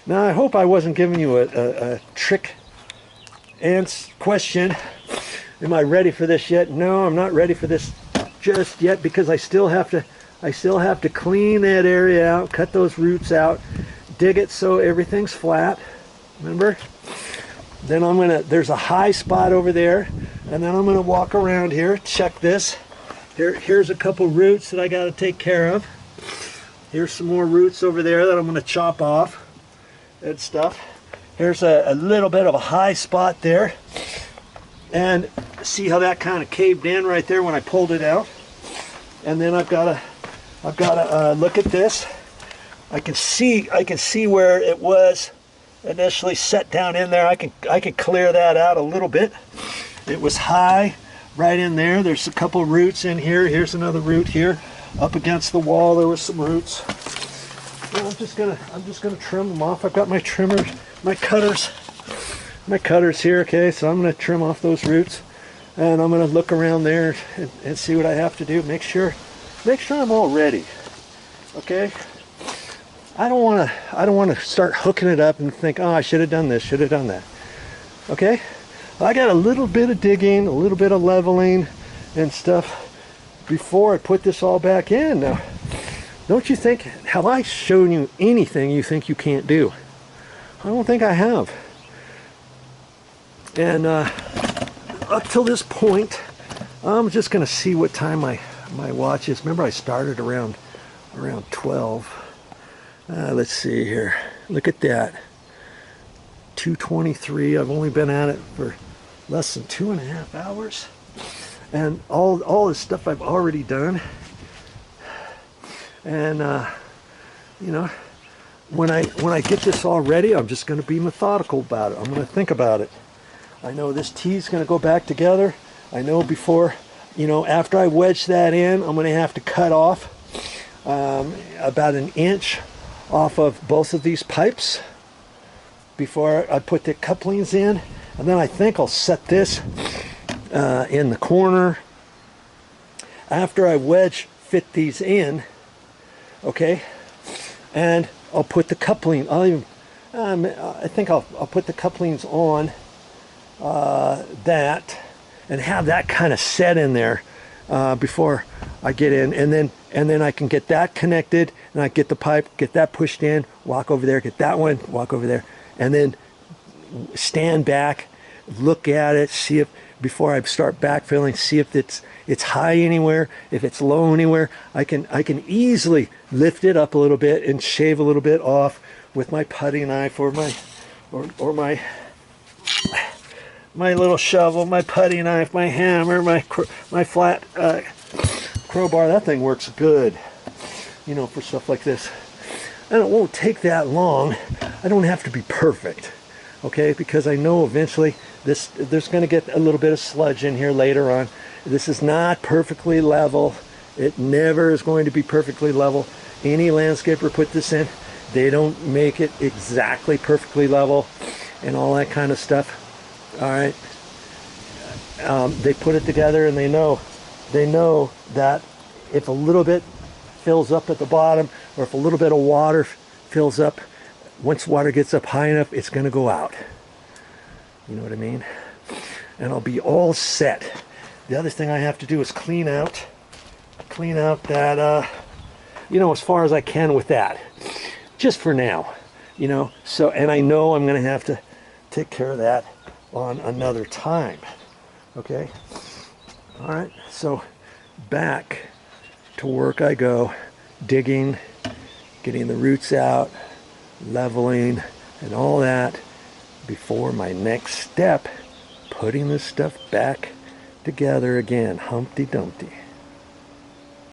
Now, I hope I wasn't giving you a trick question. Am I ready for this yet? No, I'm not ready for this just yet, because I still have to clean that area out, cut those roots out, dig it so everything's flat. Remember? Then there's a high spot over there, and then I'm gonna walk around here, check this. Here's a couple roots that I gotta take care of. Here's some more roots over there that I'm gonna chop off and stuff. Here's a little bit of a high spot there. And see how that kind of caved in right there when I pulled it out. And then I've got to look at this. I can see where it was initially set down in there. I can clear that out a little bit. It was high right in there. There's a couple roots in here. Here's another root here. Up against the wall there was some roots. Well, I'm just gonna trim them off. I've got my trimmers, my cutters here. Okay, so I'm gonna trim off those roots, and I'm gonna look around there and see what I have to do. Make sure I'm all ready. Okay. I don't want to start hooking it up and think, oh, I should have done this, should have done that. Okay. I got a little bit of digging, a little bit of leveling and stuff before I put this all back in. Now, don't you think, have I shown you anything you think you can't do? I don't think I have. And up till this point, I'm just going to see what time my watch is. Remember, I started around 12. Let's see here. Look at that. 2:23. I've only been at it for less than 2.5 hours. And all this stuff I've already done. And you know, when I get this all ready, I'm just going to be methodical about it. I'm going to think about it. I know this tee's going to go back together. I know before, you know, after I wedge that in, I'm going to have to cut off about 1 inch off of both of these pipes before I put the couplings in. And then I think I'll set this in the corner after I wedge fit these in. Okay, and I'll put the coupling. I think I'll put the couplings on that and have that kind of set in there before I get in, and then I can get that connected, and I get the pipe, get that pushed in, walk over there, get that one, walk over there, and then stand back, look at it, see if before I start backfilling, see if it's high anywhere, if it's low anywhere. I can easily lift it up a little bit and shave a little bit off with my putty knife or my little shovel, my putty knife, my hammer, my flat crowbar. That thing works good, you know, for stuff like this. And it won't take that long. I don't have to be perfect, okay? Because I know eventually there's going to get a little bit of sludge in here later on. This is not perfectly level. It never is going to be perfectly level. Any landscaper put this in, they don't make it exactly perfectly level and all that kind of stuff. All right. They put it together, and they know that if a little bit fills up at the bottom, or if a little bit of water fills up, once water gets up high enough, it's going to go out. You know what I mean? And I'll be all set. The other thing I have to do is clean out that, you know, as far as I can with that, just for now, you know. So, and I know I'm going to have to take care of that on another time. Okay. All right. So back to work I go, digging, getting the roots out, leveling, and all that before my next step, putting this stuff back together again. Humpty Dumpty.